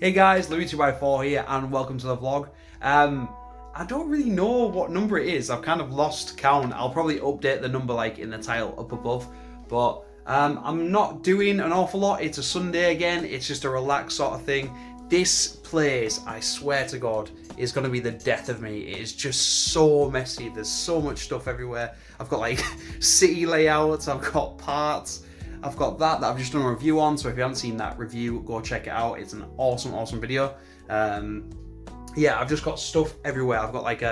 Hey guys, Lewi 2x4 here and welcome to the vlog. I don't really know what number it is. I've kind of lost count. I'll probably update the number like in the title up above. But I'm not doing an awful lot. It's a Sunday again. It's just a relaxed sort of thing. This place, I swear to God, is going to be the death of me. It is just so messy. There's so much stuff everywhere. I've got like city layouts. I've got parts. I've got that I've just done a review on, so if you haven't seen that review, go check it out. It's an awesome video. Yeah, I've just got stuff everywhere. I've got like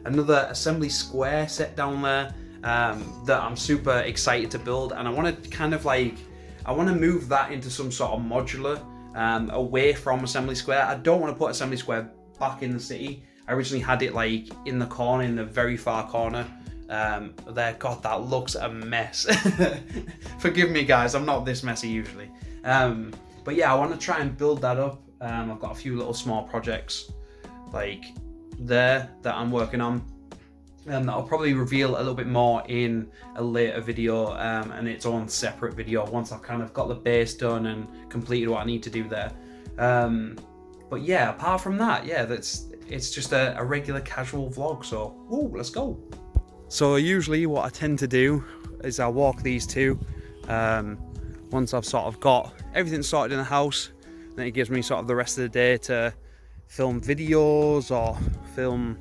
another assembly square set down there that I'm super excited to build, and I want to kind of like, I want to move that into some sort of modular away from assembly square. I don't want to put assembly square back in the city. I originally had it like in the corner, in the very far corner. There, God, that looks a mess. Forgive me guys, I'm not this messy usually. But yeah, I want to try and build that up. I've got a few little small projects like there that I'm working on, that I'll probably reveal a little bit more in a later video, and its own separate video once I've kind of got the base done and completed what I need to do there. But yeah, apart from that, yeah, it's just a regular casual vlog, so let's go. So usually what I tend to do is I walk these two once I've sort of got everything sorted in the house. Then it gives me sort of the rest of the day to film videos or film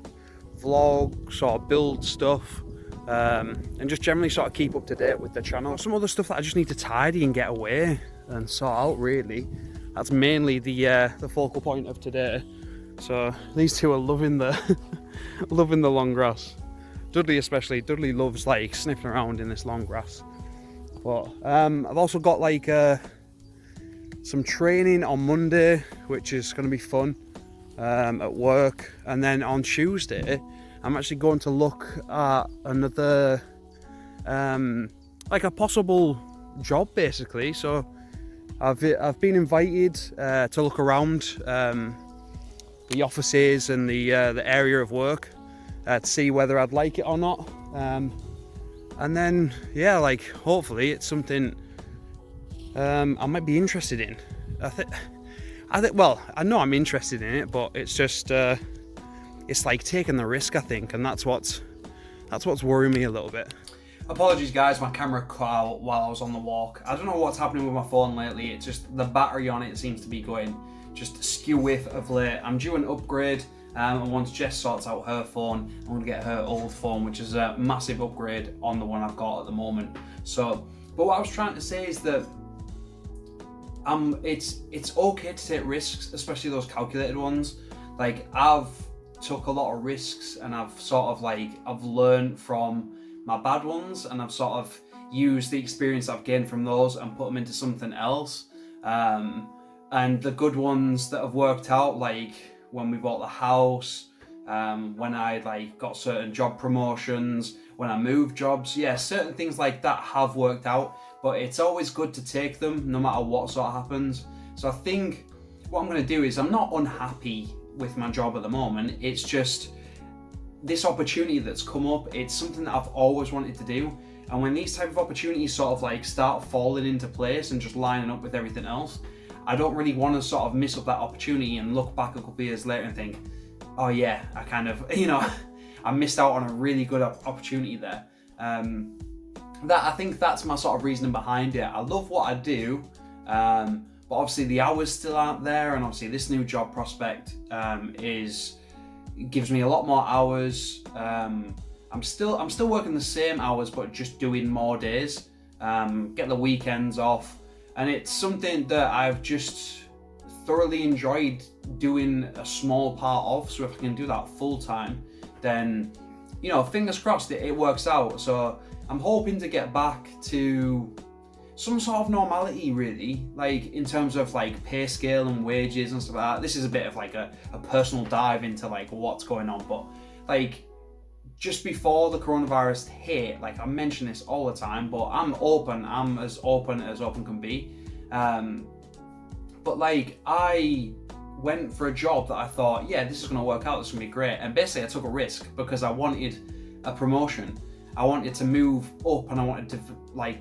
vlogs or build stuff, and just generally sort of keep up to date with the channel. Some other stuff that I just need to tidy and get away and sort out, really. That's mainly the focal point of today. So these two are loving the loving the long grass. Dudley especially. Dudley loves like sniffing around in this long grass. But I've also got like some training on Monday, which is going to be fun at work, and then on Tuesday I'm actually going to look at another like a possible job basically. So I've been invited to look around the offices and the area of work, to see whether I'd like it or not, and then yeah, like hopefully it's something I might be interested in. I think well, I know I'm interested in it, but it's just it's like taking the risk, I think, and that's what's worrying me a little bit. Apologies guys, my camera cut out while I was on the walk. I don't know what's happening with my phone lately. It's just the battery on it seems to be going just skew with of late. I'm due an upgrade. And once Jess sorts out her phone, I'm going to get her old phone, which is a massive upgrade on the one I've got at the moment. So, but what I was trying to say is that it's okay to take risks, especially those calculated ones. Like, I've took a lot of risks, and I've sort of like, I've learned from my bad ones, and I've sort of used the experience I've gained from those and put them into something else. And the good ones that have worked out, like when we bought the house, when I like got certain job promotions, when I moved jobs, yeah, certain things like that have worked out, but it's always good to take them no matter what sort of happens. So I think what I'm going to do is, I'm not unhappy with my job at the moment. It's just this opportunity that's come up. It's something that I've always wanted to do, and when these type of opportunities sort of like start falling into place and just lining up with everything else, I don't really want to sort of miss up that opportunity and look back a couple of years later and think, oh yeah, I kind of, you know, I missed out on a really good opportunity there. I think that's my sort of reasoning behind it. I love what I do, but obviously the hours still aren't there, and obviously this new job prospect gives me a lot more hours. I'm still working the same hours, but just doing more days. Get the weekends off. And it's something that I've just thoroughly enjoyed doing a small part of. So if I can do that full time, then, you know, fingers crossed it works out. So I'm hoping to get back to some sort of normality, really, like in terms of like pay scale and wages and stuff like that. This is a bit of like a personal dive into like what's going on, but like, just before the coronavirus hit, like I mention this all the time, but I'm as open can be. But like, I went for a job that I thought, yeah, this is going to work out, this is going to be great. And basically I took a risk because I wanted a promotion. I wanted to move up, and I wanted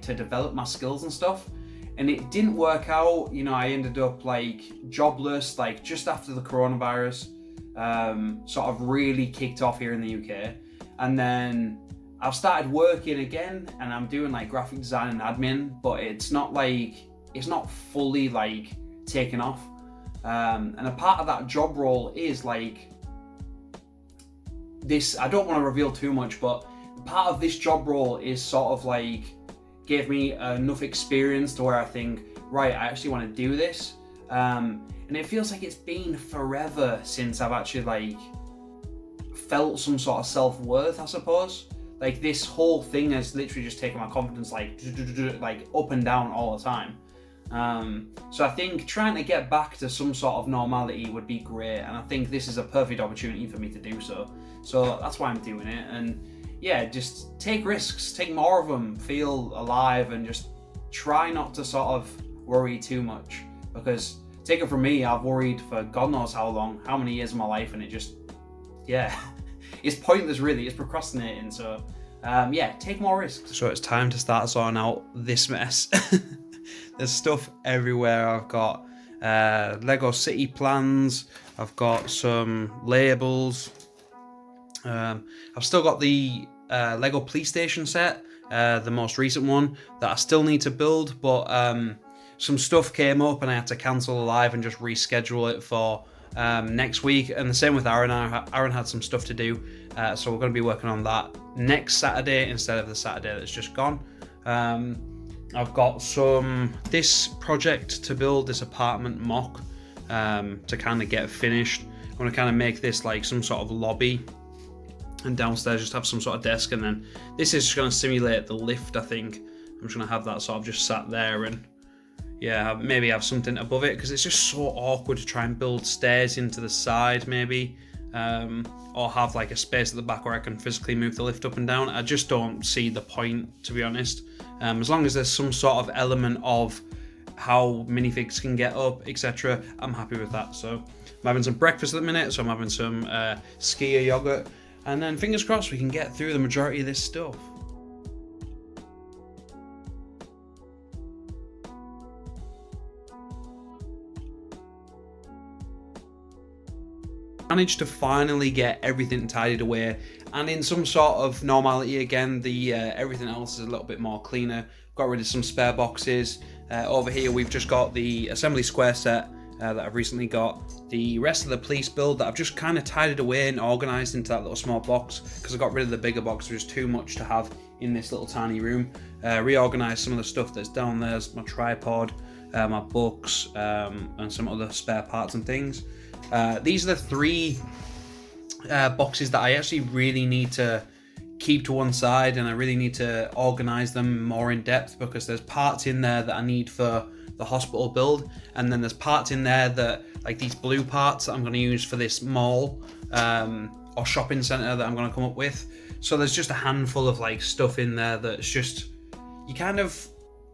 to develop my skills and stuff. and it didn't work out. You know, I ended up like jobless, like just after the coronavirus sort of really kicked off here in the UK. And then I've started working again, and I'm doing like graphic design and admin, but it's not fully like taken off. And a part of that job role is like this. I don't want to reveal too much, but part of this job role is sort of like gave me enough experience to where I think, right, I actually want to do this. And it feels like it's been forever since I've actually like felt some sort of self-worth, I suppose. Like this whole thing has literally just taken my confidence like up and down all the time. So I think trying to get back to some sort of normality would be great, and I think this is a perfect opportunity for me to do so. So that's why I'm doing it. And yeah, just take risks, take more of them, feel alive, and just try not to sort of worry too much. Because take it from me, I've worried for God knows how long, how many years of my life, and it just, yeah, it's pointless really, it's procrastinating. So yeah, take more risks. So it's time to start sorting out this mess. There's stuff everywhere. I've got Lego city plans, I've got some labels, I've still got the Lego police station set, the most recent one that I still need to build, but some stuff came up and I had to cancel the live and just reschedule it for next week. And the same with Aaron. Aaron had some stuff to do, so we're going to be working on that next Saturday instead of the Saturday that's just gone. I've got this project to build, this apartment mock, to kind of get finished. I want to kind of make this like some sort of lobby, and downstairs just have some sort of desk, and then this is just going to simulate the lift, I think. I'm just going to have that sort of just sat there, and yeah, maybe have something above it, because it's just so awkward to try and build stairs into the side maybe, or have like a space at the back where I can physically move the lift up and down. I just don't see the point, to be honest. As long as there's some sort of element of how minifigs can get up, etc., I'm happy with that. So I'm having some breakfast at the minute, so I'm having some skier yogurt, and then fingers crossed we can get through the majority of this stuff. Managed to finally get everything tidied away and in some sort of normality again. The everything else is a little bit more cleaner. Got rid of some spare boxes. Over here we've just got the assembly square set that I've recently got. The rest of the police build that I've just kind of tidied away and organised into that little small box, because I got rid of the bigger box. There's too much to have in this little tiny room. Reorganised some of the stuff that's down there, my tripod, my books, and some other spare parts and things. These are the three boxes that I actually really need to keep to one side, and I really need to organise them more in depth, because there's parts in there that I need for the hospital build, and then there's parts in there that, like these blue parts, that I'm going to use for this mall or shopping centre that I'm going to come up with. So there's just a handful of like stuff in there that's just, you kind of,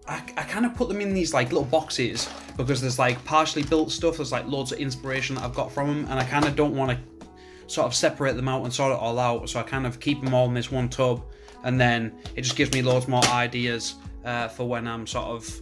I kind of put them in these like little boxes, because there's like partially built stuff, there's like loads of inspiration that I've got from them, and I kind of don't want to sort of separate them out and sort it all out, so I kind of keep them all in this one tub, and then it just gives me loads more ideas for when I'm sort of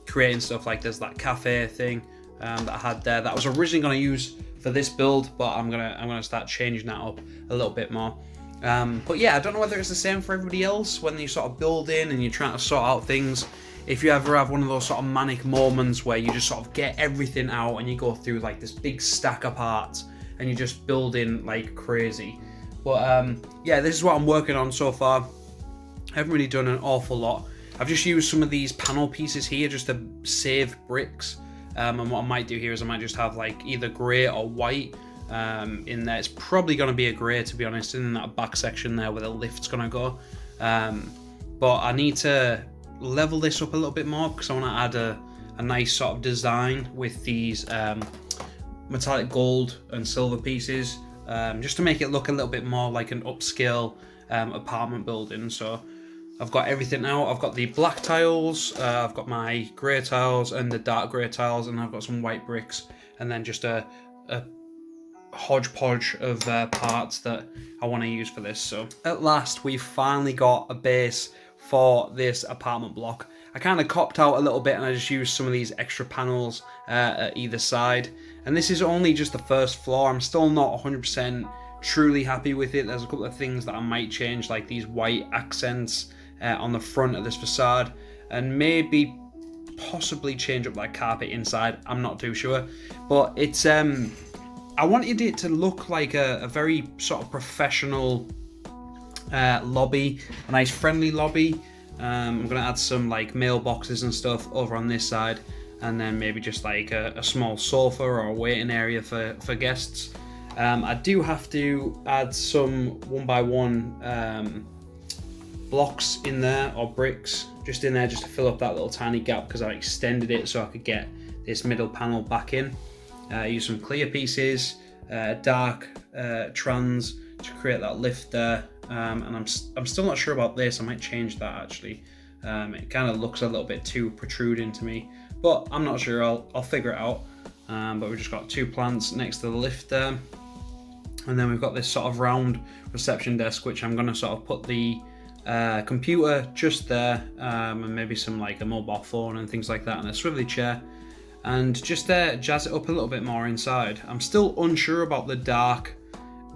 creating stuff. Like there's that cafe thing that I had there that I was originally going to use for this build, but I'm gonna start changing that up a little bit more. But yeah, I don't know whether it's the same for everybody else when you sort of build in and you're trying to sort out things. If you ever have one of those sort of manic moments where you just sort of get everything out and you go through like this big stack of parts and you just build in like crazy. But yeah, this is what I'm working on so far. I haven't really done an awful lot. I've just used some of these panel pieces here just to save bricks. And what I might do here is I might just have like either grey or white in there. It's probably going to be a grey, to be honest, in that back section there where the lift's going to go. But I need to level this up a little bit more, because I want to add a nice sort of design with these metallic gold and silver pieces, just to make it look a little bit more like an upscale apartment building. So I've got everything out. I've got the black tiles, I've got my grey tiles and the dark grey tiles, and I've got some white bricks, and then just a hodgepodge of parts that I want to use for this. So at last we've finally got a base for this apartment block. I kind of copped out a little bit and I just used some of these extra panels at either side. And this is only just the first floor. I'm still not 100% truly happy with it. There's a couple of things that I might change, like these white accents on the front of this facade, and maybe possibly change up that carpet inside. I'm not too sure, but it's I wanted it to look like a very sort of professional lobby, a nice friendly lobby. I'm gonna add some like mailboxes and stuff over on this side, and then maybe just like a small sofa or a waiting area for guests. I do have to add some 1x1 blocks in there, or bricks just in there, just to fill up that little tiny gap, because I extended it so I could get this middle panel back in. Use some clear pieces, dark trans to create that lift there. And I'm still not sure about this. I might change that actually. It kind of looks a little bit too protruding to me, but I'm not sure. I'll figure it out. But we've just got 2 plants next to the lift there, and then we've got this sort of round reception desk, which I'm going to sort of put the computer just there, and maybe some like a mobile phone and things like that, and a swivelly chair, and just jazz it up a little bit more inside. I'm still unsure about the dark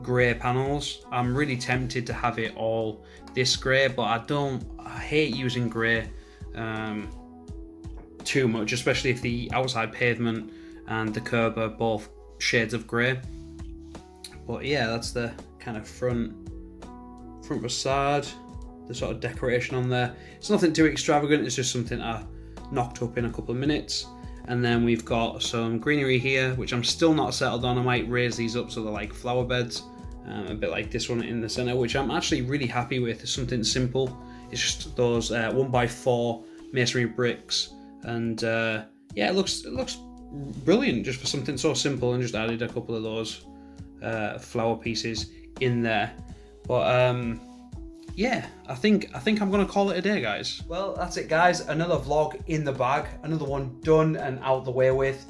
grey panels. I'm really tempted to have it all this grey, but I hate using grey too much, especially if the outside pavement and the curb are both shades of grey. But yeah, that's the kind of front facade, the sort of decoration on there. It's nothing too extravagant, it's just something I knocked up in a couple of minutes. And then we've got some greenery here, which I'm still not settled on. I might raise these up so they're like flower beds, a bit like this one in the center, which I'm actually really happy with. It's something simple. It's just those 1x4 masonry bricks, and yeah, it looks brilliant just for something so simple, and just added a couple of those flower pieces in there. But yeah, I think I'm gonna call it a day, guys. Well, that's it, guys. Another vlog in the bag, another one done and out the way with.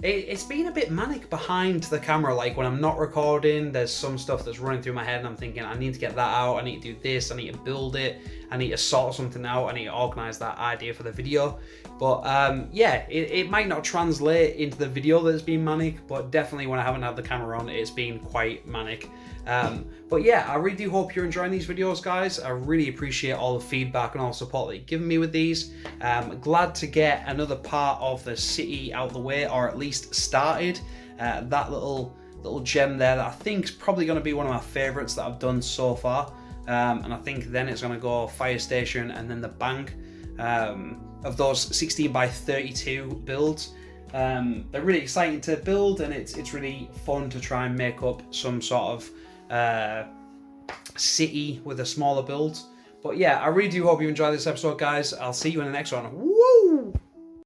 It's been a bit manic behind the camera. Like when I'm not recording, there's some stuff that's running through my head and I'm thinking, I need to get that out, I need to do this, I need to build it, I need to sort something out, I need to organize that idea for the video. But yeah, it might not translate into the video that's been manic, but definitely when I haven't had the camera on, it's been quite manic. But yeah, I really do hope you're enjoying these videos, guys. I really appreciate all the feedback and all the support that you've given me with these. Glad to get another part of the city out the way, or at least started. That little gem there that I think is probably going to be one of my favorites that I've done so far. And I think then it's going to go fire station and then the bank. Of those 16x32 builds. They're really exciting to build, and it's really fun to try and make up some sort of city with a smaller build. But yeah, I really do hope you enjoyed this episode, guys. I'll see you in the next one. Woo!